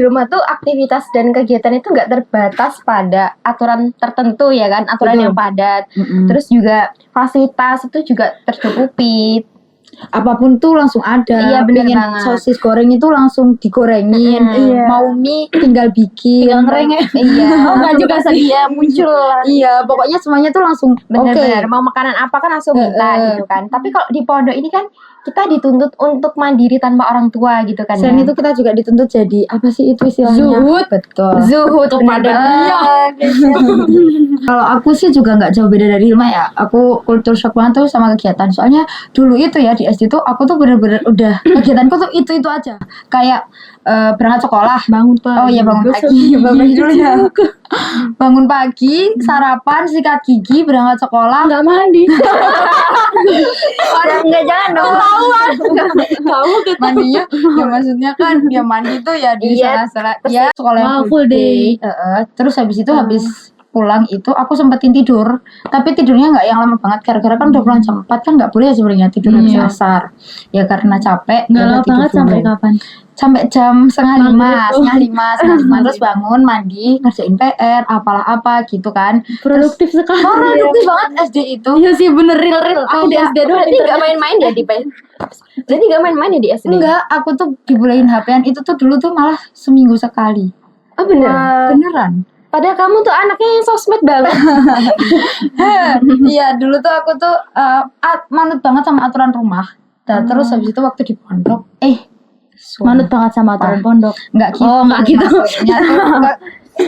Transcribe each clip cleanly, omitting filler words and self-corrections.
rumah tuh aktivitas dan kegiatan itu nggak terbatas pada aturan tertentu ya kan, aturan Betul. yang padat. Terus juga fasilitas itu juga tercukupi. Apapun tuh langsung ada. Iya, bener Pengen banget. sosis goreng itu langsung digorengin. Iya. Mau mie tinggal bikin. Tinggal ngereng. Iya. Nggak juga sedia muncul lah. Iya, pokoknya semuanya tuh langsung Bener-bener mau makanan apa kan langsung minta gitu kan. Tapi kalau di pondok ini kan kita dituntut untuk mandiri tanpa orang tua gitu kan. Selain ya. itu kita juga dituntut jadi apa sih itu istilahnya? Zuhud. Betul. Zuhud Kepada Kalau aku sih juga nggak jauh beda dari Hilma ya. Aku kultur shock banget tuh sama kegiatan. Soalnya dulu itu ya di SD tuh aku tuh bener-bener udah kegiatanku tuh itu aja. Kayak berangkat sekolah. Bangun pagi. Oh iya bangun pagi. Bangun pagi dulu ya. Bangun pagi, sarapan, sikat gigi, berangkat sekolah. Nggak mandi. Enggak jangan dong. Kamu gitu. Mandinya ya maksudnya kan dia mandi tuh ya di Iya. salah ya sekolah yang Full day. Terus habis itu habis pulang itu aku sempetin tidur, tapi tidurnya nggak yang lama banget gara-gara kan udah pulang jam 4 kan nggak boleh ya sebenarnya tidur habis Iya. asar ya karena capek. Nggak ya lama tidur banget dulu. sampai kapan? Sampai jam setengah lima Maghrib. terus bangun mandi ngerjain PR apalah apa gitu kan. Produktif sekali. Produktif banget SD itu. Iya sih bener real. Aku di Kayak- SD doang. Berarti nggak main-main ya di PN? Jadi nggak main-main ya di SD? Enggak, aku tuh dibolehin HP-an itu tuh dulu tuh malah seminggu sekali. Oh bener. Beneran. Padahal kamu tuh anaknya yang sosmed banget. Iya, dulu tuh aku tuh manut banget sama aturan rumah. Dan terus habis itu waktu di pondok, Manut banget sama aturan pondok. nggak gitu. Oh, nggak gitu. Maksudnya tuh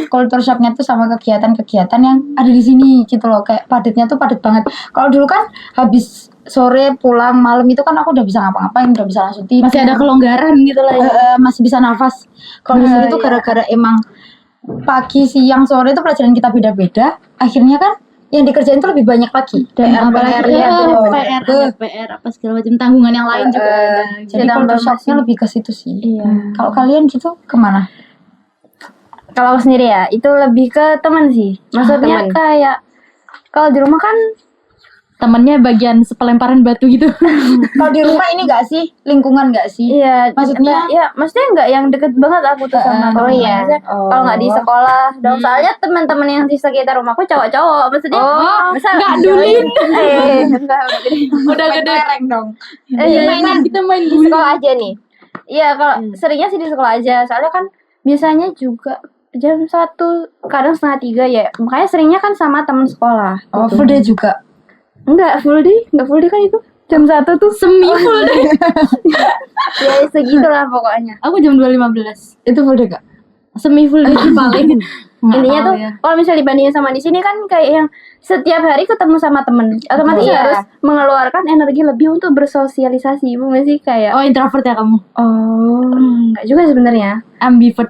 culture shocknya tuh sama kegiatan-kegiatan yang ada di sini gitu loh. Kayak padatnya tuh padat banget. Kalau dulu kan habis sore pulang malam itu kan aku udah bisa ngapa-ngapain, udah bisa langsung tidur. Masih ada kelonggaran gitu lah ya. Masih bisa nafas. Kalau di sini tuh gara-gara emang pagi, siang, sore itu pelajaran kita beda-beda. Akhirnya kan yang dikerjain tuh lebih banyak lagi. Dan PR, apalagi PR-nya tuh. PR apa segala macam tanggungan yang lain juga ada. Jadi culture shocknya lebih ke situ sih. Iya. Kalau kalian gitu kemana? Kalau aku sendiri ya, itu lebih ke teman sih. Maksudnya teman. kayak kalau di rumah kan Temennya bagian sepelemparan batu gitu. Kalau di rumah ini nggak sih lingkungan nggak sih? iya, Maksudnya? maksudnya nggak yang deket banget aku tuh sama oh temen. iya. Maksudnya kalau nggak di sekolah, dong. Soalnya teman-teman yang di sekitar rumahku cowok-cowok. Maksudnya, misal nggak dulin. enggak Udah gede. Lereng dong. Iya, Mainan kita main Di sekolah aja nih. Iya, kalau seringnya sih di sekolah aja. Soalnya kan biasanya juga jam 1, kadang setengah 3 ya. Makanya seringnya kan sama teman sekolah. Oh, full day juga. Enggak full day kan itu. Jam 1 tuh semi full day. ya segitulah pokoknya. Aku jam 2.15. Itu full day gak? Semi full day paling. Intinya tuh ya. kalau misalnya dibandingin sama di sini kan kayak yang setiap hari ketemu sama temen, otomatis Iya. harus mengeluarkan energi lebih untuk bersosialisasi. Ibu masih kayak Oh, introvert ya kamu? Oh. enggak juga sebenarnya. Ambivert.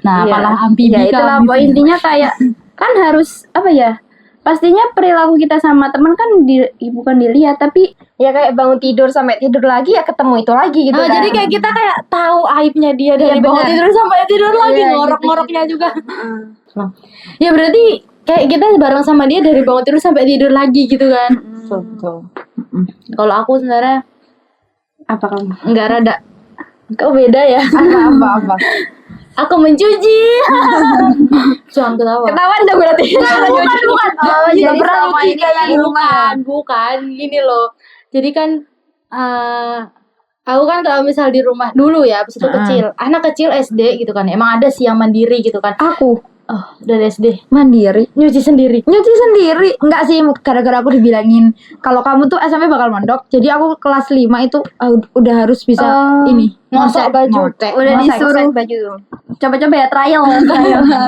Nah, Iya. apalah amfibi Ya ke itulah ambivert. pokoknya intinya kayak kan harus apa ya? Pastinya perilaku kita sama teman kan bukan dilihat tapi Ya kayak bangun tidur sampai tidur lagi ya ketemu itu lagi gitu kan. Jadi kayak kita kayak tahu aibnya dia dari Iya, bangun benar. tidur sampai tidur lagi, Iya, ngorok-ngoroknya juga. Ya berarti kayak kita bareng sama dia dari bangun tidur sampai tidur lagi gitu kan. Betul. Kalau aku sebenarnya apa kamu? enggak rada. Kau beda ya. Apa? Aku mencuci. Jangan ketawa. Ketahuan dah berarti. Bukan. Oh, Jadi jadi pernah selama nyuci ini kayak di rumah. bukan. Gini loh. Jadi kan aku kan kalau misal di rumah dulu ya, pas itu kecil, anak kecil SD gitu kan. Emang ada sih yang mandiri gitu kan. Aku Oh, dari SD. mandiri. Nyuci sendiri. Nyuci sendiri. Enggak sih, gara-gara aku dibilangin kalau kamu tuh SMP bakal mondok. Jadi aku kelas 5 itu udah harus bisa ini. Ngosok baju. Udah Ngosek. disuruh baju. Coba-coba ya trial.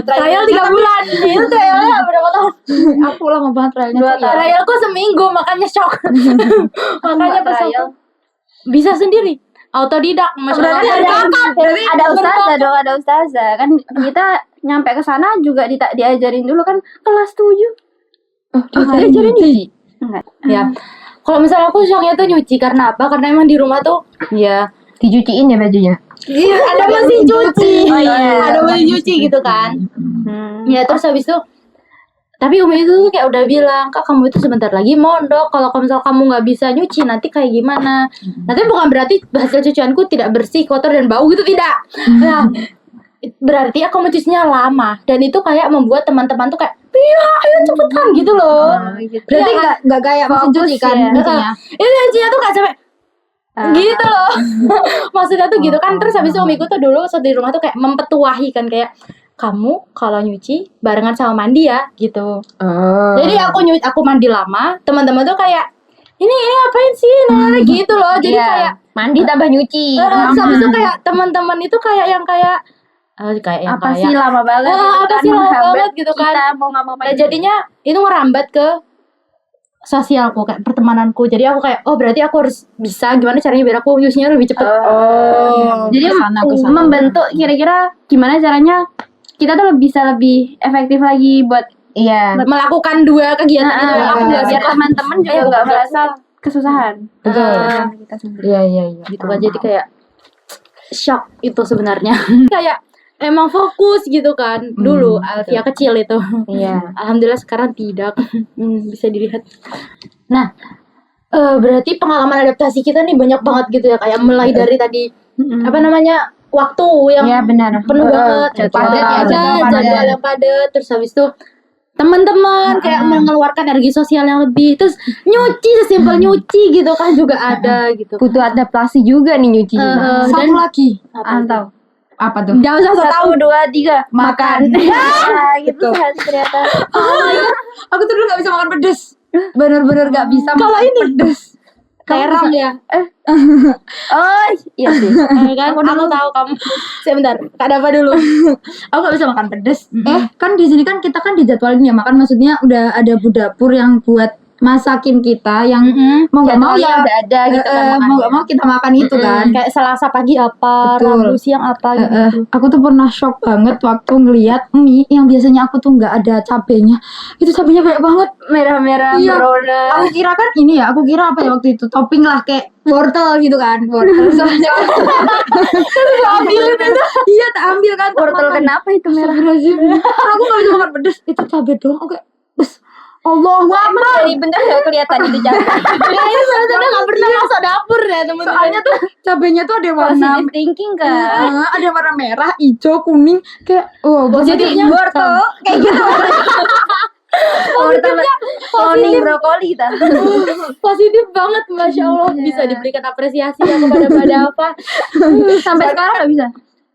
Trial 3 bulan. Itu trialnya berapa tahun? Aku lama banget trialnya. 2 tuh. tahun. Trialku seminggu, makanya shock. Makanya pas trial. aku bisa sendiri. Autodidak, masya Allah. Ada ustazah dong, ada ustazah. Kan kita nyampe ke sana juga diajarin dulu kan kelas 7. Diajarin nyuci. Enggak. Ya. Kalau misalnya aku shocknya tuh nyuci karena apa? Karena emang di rumah tuh ya Dicuciin ya bajunya. iya, ada mesin cuci. Oh, iya. Ada mesin cuci gitu kan. Ya terus habis itu tapi Umi itu kayak udah bilang, Kak kamu itu sebentar lagi mondok. Kalau misal kamu nggak bisa nyuci nanti kayak gimana? Nanti bukan berarti hasil cucianku tidak bersih, kotor dan bau gitu, tidak. Nah, berarti aku mencucinya lama dan itu kayak membuat teman-teman tuh kayak iya ayo cepetan gitu loh. Berarti Iya, nggak kayak mesin Fokus cuci kan ya. intinya. Ini cucinya tuh gak sampai gitu loh. Maksudnya tuh gitu kan. Terus habis itu omiku tuh dulu saat di rumah tuh kayak mempetuahi kan kayak kamu kalau nyuci barengan sama mandi ya gitu. Jadi aku mandi lama, teman-teman tuh kayak ini ngapain sih nah gitu loh. Jadi Iya. kayak Mandi tambah nyuci. terus habis itu kayak teman-teman itu kayak yang kayak yang Apa kayak sih lama banget gitu apa kan, sih lama menghambat banget gitu kan. kita mau ngapain. Nah, jadinya itu ngerambat ke sosialku kayak pertemananku. Jadi aku kayak oh berarti aku harus bisa gimana caranya biar aku nyucinya lebih cepet. Jadi kesana. membentuk kira-kira gimana caranya kita tuh bisa lebih efektif lagi buat Iya. Melakukan dua kegiatan itu aku nggak biar suka teman-teman juga nggak merasa kesusahan. Betul. Kita sendiri. Iya. gitu kan. Jadi kayak shock itu sebenarnya. Kayak emang fokus gitu kan dulu Alfia kecil itu. Iya. Alhamdulillah sekarang tidak. Bisa dilihat. Nah, berarti pengalaman adaptasi kita nih banyak banget gitu ya kayak mulai dari tadi apa namanya waktu yang Iya benar. penuh banget, padat ya, jadwal yang padat, terus habis itu teman-teman kayak mengeluarkan energi sosial yang lebih, terus nyuci sesimpel nyuci gitu kan juga ada gitu. Butuh adaptasi juga nih nyuci. Satu lagi. Apa? Apa tuh? Jangan usah tahu. 1, 2, 3 Makan. Nah, gitu ternyata. Aku tuh dulu nggak bisa makan pedes. Bener-bener nggak bisa makan pedes. Terong ya. Oh, iya sih. Kan aku tahu kamu. Sebentar, Kak Dava dulu. Aku nggak bisa makan pedes. Kan di sini kan kita kan dijadwalin ya makan. Maksudnya udah ada bu dapur yang buat masakin kita yang mau nggak mau ya udah ada gitu kan. mau nggak mau kita makan itu kan. Kayak Selasa pagi apa, Betul. Rabu siang apa gitu. Aku tuh pernah shock banget waktu ngelihat mie yang biasanya aku tuh nggak ada cabenya. Itu cabenya banyak banget. Merah-merah Iya. berwarna. Aku kira kan ini ya, aku kira apa ya waktu itu topping lah kayak wortel gitu kan, wortel soalnya. Terus ambil itu. Iya, tak ambil kan. tak Wortel makan. kenapa itu merah? Astagfirullahaladzim. Aku nggak bisa makan pedes, itu cabai doang. Oke, bes. Allah Emang dari bentar nggak kelihatan itu cabai. Ya ini sebenarnya nggak pernah masuk dapur ya teman-teman. Soalnya tuh cabenya tuh ada warna Positive thinking kan. ada warna merah, hijau, kuning kayak Positifnya wortel kayak gitu. Wortel cloning brokoli kita. positif banget, masya Allah. Bisa diberikan apresiasi ya kepada Mbak Dava. Sampai sekarang nggak bisa.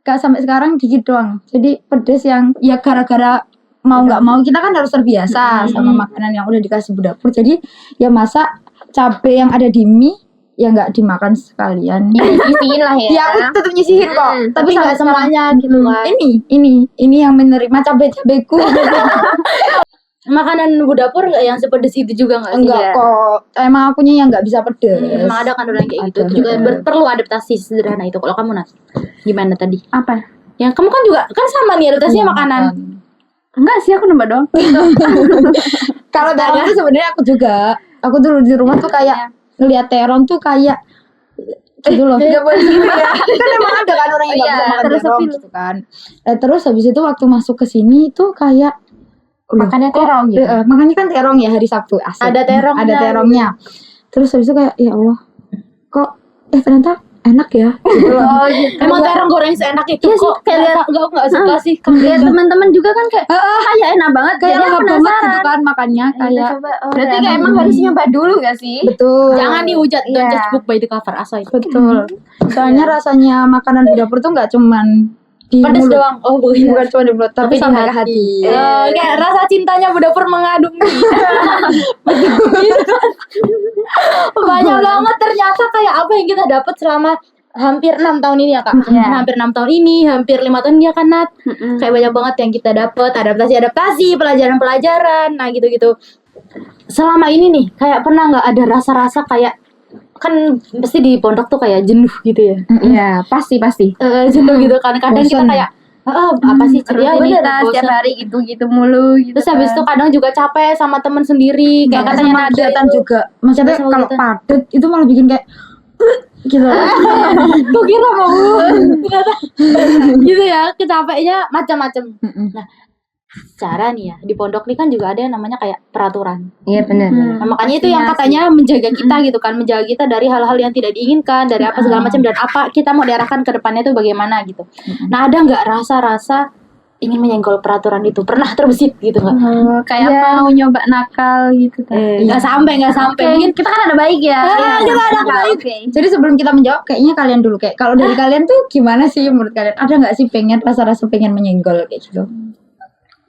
Gak sampai sekarang dikit doang. Jadi pedes yang ya gara-gara mau nggak mau kita kan harus terbiasa sama makanan yang udah dikasih bu dapur. Jadi ya masa cabai yang ada di mie ya nggak dimakan sekalian. Isiin lah ya. Ya aku tetap nyisihin kok. Tapi nggak semuanya gitu kan. Ini yang menerima cabai-cabaiku. Makanan bu dapur nggak yang sepedes itu juga nggak sih? Enggak kok. Emang akunya yang nggak bisa pedes. Emang ada kan orang kayak gitu. Ada. Itu juga perlu adaptasi sederhana itu. Kalau kamu Nas, gimana tadi? Apa? Yang kamu kan juga kan sama nih adaptasinya makanan. Enggak sih, aku nambah doang. Kalau terong tuh sebenarnya aku juga. Aku dulu di rumah tuh kayak ngeliat terong tuh kayak gitu loh. Gak boleh gitu ya. Kan emang ada kan orang yang gak bisa makan terong gitu kan. Terus habis itu waktu masuk ke sini tuh kayak Makannya terong gitu. makanya kan terong ya hari Sabtu asik. Ada terongnya. Ada terongnya. Terus habis itu kayak ya Allah. Kok ternyata enak ya gitu loh. Oh, gitu. Emang terong goreng seenak itu Iya sih, kok kayak lihat- nggak suka sih. Lihat teman-teman juga kan kayak kayak enak banget. Kayak Jadi aku lahap banget gitu penasaran. kan makannya Kita kayak coba. Oh, Berarti udah kayak enak. emang harus nyoba dulu gak sih? betul. Jangan dihujat, don't Iya. judge book by the cover asoy. Betul. Soalnya rasanya makanan di dapur tuh nggak cuman di Pedes mulut. doang. Oh bukan. Bukan cuma di mulut tapi Tapi di sampai ke hati. hati. Kayak rasa cintanya bu dapur mengaduk. Banyak banget ternyata kayak apa yang kita dapat selama hampir 6 tahun ini ya Kak. Hampir 6 tahun ini, hampir 5 tahun ya kan Nat. Kayak banyak banget yang kita dapat, adaptasi, pelajaran-pelajaran, nah gitu-gitu. Selama ini nih, kayak pernah nggak ada rasa-rasa kayak kan pasti di pondok tuh kayak jenuh gitu ya. Iya, pasti. Jenuh gitu kan. Kadang kita Bosen. kayak apa sih ya bener, Rutinitas bosen. tiap hari gitu-gitu mulu gitu. Terus habis itu kadang juga capek sama temen sendiri kayak katanya sama Nada kegiatan itu. juga. Maksudnya Sama kalau kegiatan. padet itu malah bikin kayak gitu. Gue kira mau ternyata gitu ya, kecapeknya macam-macam. Nah, secara nih ya di pondok nih kan juga ada yang namanya kayak peraturan. Iya benar. Nah, makanya itu yang katanya menjaga kita gitu kan, menjaga kita dari hal-hal yang tidak diinginkan, dari apa segala macam dan apa kita mau diarahkan ke depannya itu bagaimana gitu. Nah, ada nggak rasa-rasa ingin menyenggol peraturan itu? Pernah terbesit gitu nggak? Kayak mau nyoba nakal gitu kan. Nggak sampai. Mungkin Kita kan ada baik ya. kita ada baik. Jadi sebelum kita menjawab, kayaknya kalian dulu kayak kalau dari kalian tuh gimana sih menurut kalian? Ada nggak sih rasa-rasa pengen menyenggol kayak gitu?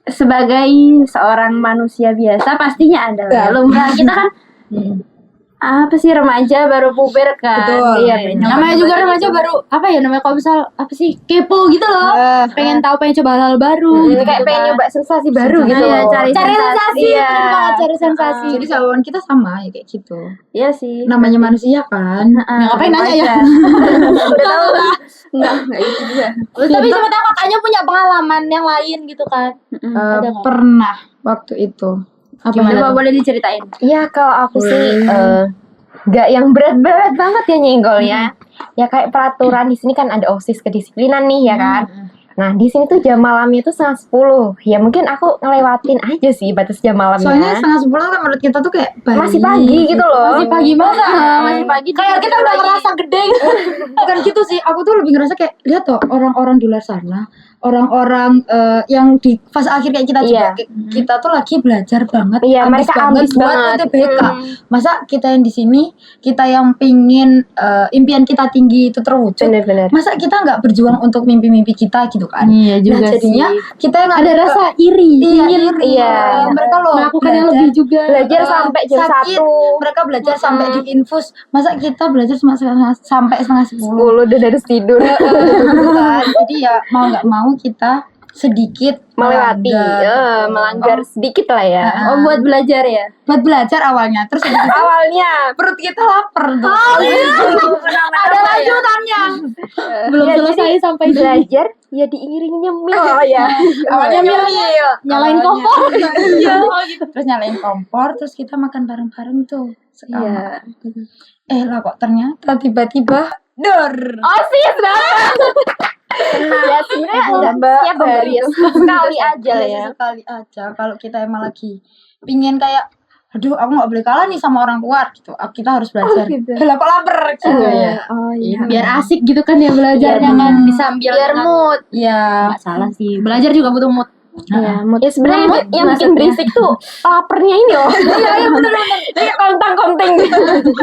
Sebagai seorang manusia biasa pastinya ada lah. Lumrah kita kan apa sih remaja baru puber kan. Betul. Iya, Namanya juga remaja baru apa ya namanya kalau misal apa sih kepo gitu loh, pengen tahu, pengen coba hal baru gitu Kayak pengen kan. nyoba sensasi baru gitu Iya, loh. cari sensasi, Iya. bener banget, cari sensasi. Jadi jawaban kita sama ya kayak gitu. Iya sih. Namanya manusia kan. Ngapain nanya ya? Udah tahu lah. Enggak gitu juga. Tapi siapa tahu kakaknya punya pengalaman yang lain gitu kan. Ada nggak? Pernah waktu itu. Coba boleh diceritain. Iya kalau aku sih nggak yang berat-berat banget ya nyenggolnya. Ya kayak peraturan di sini kan ada OSIS kedisiplinan nih ya kan. Nah di sini tuh jam malamnya tuh 9:30. Ya mungkin aku ngelewatin aja sih batas jam malamnya. Soalnya 9:30 kan menurut kita tuh kayak masih pagi gitu loh. Masih pagi masa? Masih pagi. Kayak kita udah ngerasa gede. Bukan gitu sih, aku tuh lebih ngerasa kayak lihat tuh orang-orang di luar sana, orang-orang yang di fase akhir kayak kita juga, Iya. kita tuh lagi belajar banget, Iya, ambis mereka banget ambis buat banget. UTBK. Masa kita yang di sini, kita yang pingin impian kita tinggi itu terwujud, Bener-bener. masa kita nggak berjuang untuk mimpi-mimpi kita gitu kan? Iya juga Nah jadinya kita yang ada rasa iri, iya, ingin iri. Iya. Mereka loh melakukan yang belajar lebih juga. Belajar sampai jam sakit, 1. mereka belajar sampai di infus, masa kita belajar cuma sampai 9:30. Udah harus tidur. Kan? Jadi ya mau nggak mau kita sedikit Melewati, melanggar sedikit lah ya. Oh, buat belajar ya. buat belajar awalnya, terus habis itu Awalnya. perut kita lapar tuh. Ada lanjutannya. Belum Ya, selesai jadi sampai di belajar ya diiringi nyemil. Oh ya. Awalnya nyemil. nyalain kompor. Iya. Terus nyalain kompor, terus kita makan bareng-bareng tuh sekamar. Lah kok ternyata tiba-tiba dor. OSIS banget. Ya sebenarnya siap baris sekali aja lah ya. Sekali aja kalau kita emang lagi pingin kayak aduh aku nggak boleh kalah nih sama orang tua gitu, kita harus belajar. Lah kok lapar gitu ya. Oh iya. Biar asik gitu kan ya belajarnya kan disambil Biar dengan- mood. Iya. Nggak salah sih. Belajar juga butuh mood. Iya, Ya sebenarnya yang bikin berisik tuh laparnya ini loh. Iya benar-benar. Kayak kontang-konting.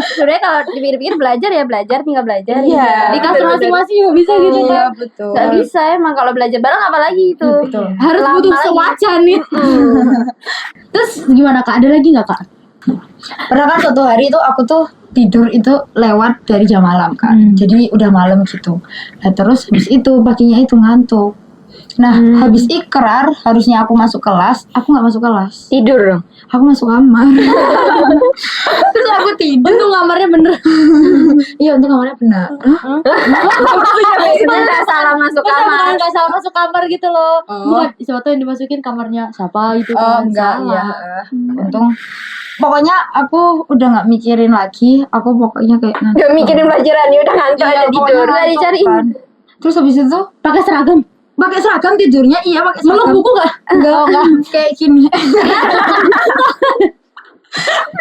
Sebenarnya kalau dipikir-pikir belajar ya belajar, tinggal belajar. Iya. Di kasur bener-bener. masing-masing juga bisa gitu kan. Iya betul. Gak bisa emang kalau belajar bareng apalagi itu. Betul. Harus Lama butuh lagi. sewacan nih. Terus gimana Kak? Ada lagi nggak Kak? Pernah kan suatu hari itu aku tuh tidur itu lewat dari jam malam kan. Jadi udah malam gitu. Nah terus habis itu paginya itu ngantuk. Nah habis ikrar harusnya aku masuk kelas, aku nggak masuk kelas. Tidur dong. Aku masuk kamar. Terus aku tidur. Untung kamarnya bener. Iya untuk kamarnya benar. Sebenarnya nggak salah masuk kamar. Nggak salah masuk kamar gitu loh. Oh. Bukan siapa tahu yang dimasukin kamarnya siapa gitu Oh kan. enggak Salah. ya. Untung. Pokoknya aku udah nggak mikirin lagi. Aku pokoknya kayak ngantuk. Gak mikirin pelajaran ya udah ngantuk Iya, aja pokoknya tidur. ngantuk Nggak dicariin. kan. Terus habis itu Pakai seragam. pakai seragam tidurnya, iya pakai Meluk seragam. buku nggak? Enggak, kayak gini.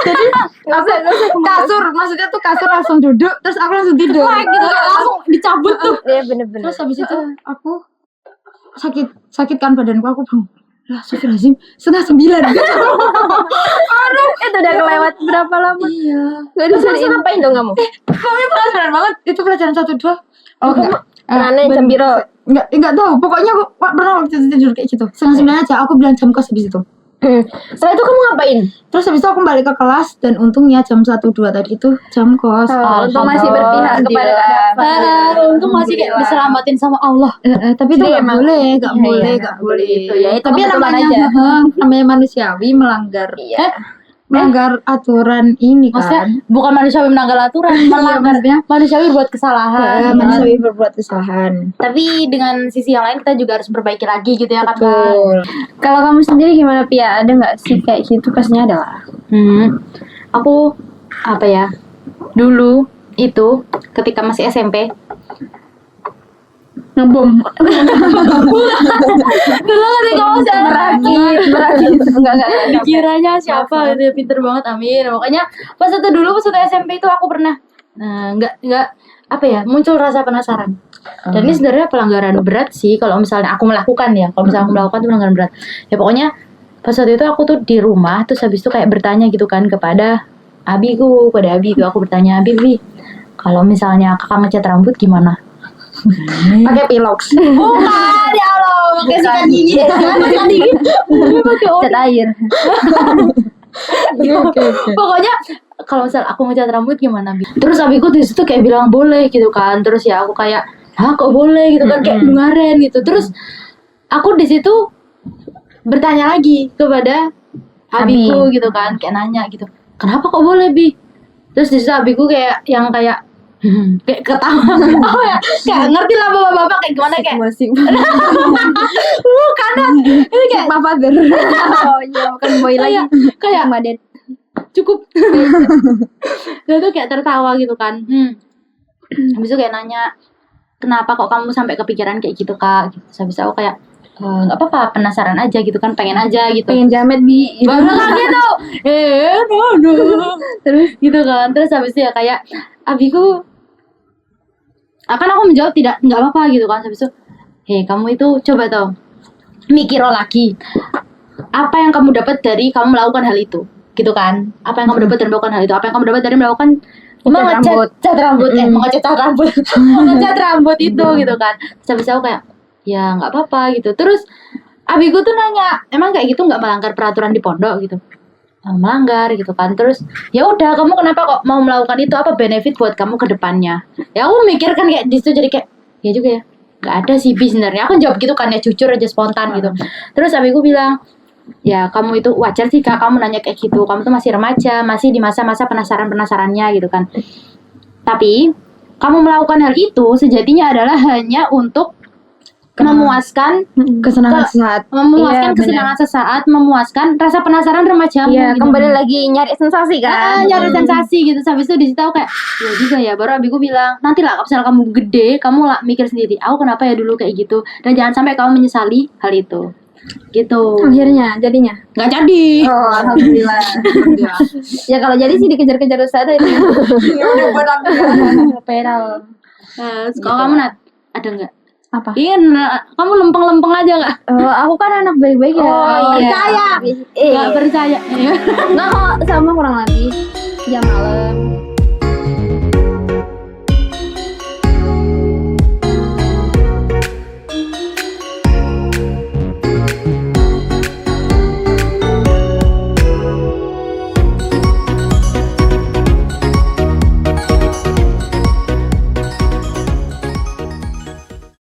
Jadi kasur, maksudnya tuh kasur langsung duduk, terus aku langsung tidur. Gitu langsung dicabut tuh. Iya bener-bener. Terus habis itu aku sakit kan badanku, aku bangun. Lah, Astagfirullahaladzim, 8:30. Itu udah kelewat berapa lama? Iya. Gak Terus dicariin. ngapain dong kamu? Pokoknya pelajaran banget. Itu pelajaran 1-2. Oh enggak. Rane jam biro. Enggak tahu. Pokoknya aku pernah waktu itu tidur kayak gitu. 9:30 aja aku bilang jam kos habis itu. Setelah itu kamu ngapain? Terus habis itu aku balik ke kelas dan untungnya jam 1-2 tadi itu jam kos. Untuk masih berpihak kepada keadaan. Untung masih kayak diselamatin sama Allah. Tapi itu Jadi nggak emang- boleh, nggak Iya, boleh, iya, nggak boleh. itu. Ya, itu Tapi kebetulan namanya, aja. namanya manusiawi melanggar, Iya. melanggar aturan ini Maksudnya kan. bukan manusiawi melanggar aturan, melanggar maksudnya. manusiawi berbuat kesalahan. Manusiawi berbuat kesalahan. Tapi dengan sisi yang lain kita juga harus memperbaiki lagi gitu ya kan. Kak? Betul. Kalau kamu sendiri gimana Pia? Ada nggak sih kayak gitu? Pastinya ada lah. Aku apa ya? Dulu itu ketika masih SMP ngebom. Dulu ketika kamu Berakit. Enggak. dikiranya siapa gitu ya, pinter banget, amin. Makanya pas waktu SMP itu aku pernah nggak apa ya, muncul rasa penasaran. Dan ini sebenarnya pelanggaran berat sih kalau misalnya aku melakukan ya. Kalau misalnya aku melakukan itu pelanggaran berat. Ya pokoknya pas waktu itu aku tuh di rumah, terus habis itu kayak bertanya gitu kan kepada abiku, aku bertanya, "Abi, kalau misalnya kakak ngecat rambut gimana?" Pakai pilox. Bukan, ya Allah, pakai sikat gigi. Sikat gigi. Pakai Cat air. Pokoknya kalau misal aku ngecat rambut gimana, Bi? Terus abiku di situ kayak bilang boleh gitu kan. Terus ya aku kayak, "Hah, kok boleh?" gitu kan, kayak dengaren gitu. Terus aku di situ bertanya lagi kepada abiku gitu kan, kayak nanya gitu, "Kenapa kok boleh, Bi?" Terus di situ abiku kayak yang kayak kayak ketawa. Oh ya, kayak ngerti lah bapak-bapak kayak gimana kayak. Bukan, itu kayak Papa der. Oh iya, bukan boy lagi. kayak Sama Ded. cukup. Dia tuh kayak tertawa gitu kan. Habis itu kayak nanya, "Kenapa kok kamu sampai kepikiran kayak gitu, Kak?" Gitu. Terus habis itu aku kayak nggak apa-apa, penasaran aja gitu kan, pengen aja gitu. Pengen jamet Bi. Baru kan gitu. Terus gitu kan. Terus habis itu ya kayak abiku akan aku menjawab nggak apa-apa gitu kan. Habis itu, kamu itu coba tau mikir lagi, apa yang kamu dapat dari kamu melakukan hal itu gitu kan. Apa yang kamu dapat dari melakukan hal itu, apa yang kamu dapat dari melakukan mengecat rambut mengecat rambut itu gitu kan. Terus habis itu aku kayak, ya nggak apa-apa gitu. Terus abiku tuh nanya, "Emang kayak gitu nggak melanggar peraturan di pondok?" gitu. Melanggar gitu kan. Terus ya udah, kamu kenapa kok mau melakukan itu, apa benefit buat kamu ke depannya? Ya aku mikir kan kayak di situ jadi kayak, ya juga ya, nggak ada sih Bi sebenarnya. Aku jawab gitu kan ya, jujur aja, spontan gitu. Terus abiku bilang, "Ya kamu itu wajar sih Kak, kamu nanya kayak gitu, kamu tuh masih remaja, masih di masa-masa penasarannya gitu kan. Tapi kamu melakukan hal itu sejatinya adalah hanya untuk memuaskan Kesenangan sesaat. memuaskan Iya, kesenangan sesaat, memuaskan rasa penasaran remajamu Iya, gitu. kembali lagi nyari sensasi kan. Nyari sensasi gitu. Habis itu di situ aku kayak, ya juga ya. Baru abiku bilang, "Nanti lah kalau misalnya kamu gede, kamu lah mikir sendiri, aku kenapa ya dulu kayak gitu, dan jangan sampai kamu menyesali hal itu." Gitu. Akhirnya jadinya. Nggak jadi. Oh, alhamdulillah. Ya kalau jadi sih dikejar-kejar Ustazah itu. Pedal. Kalau kamu Nat, ada nggak? Apa? Iya, kamu lempeng-lempeng aja nggak? Aku kan anak baik-baik ya. Percaya. Nggak percaya. Nggak kok, sama kurang lebih jam malam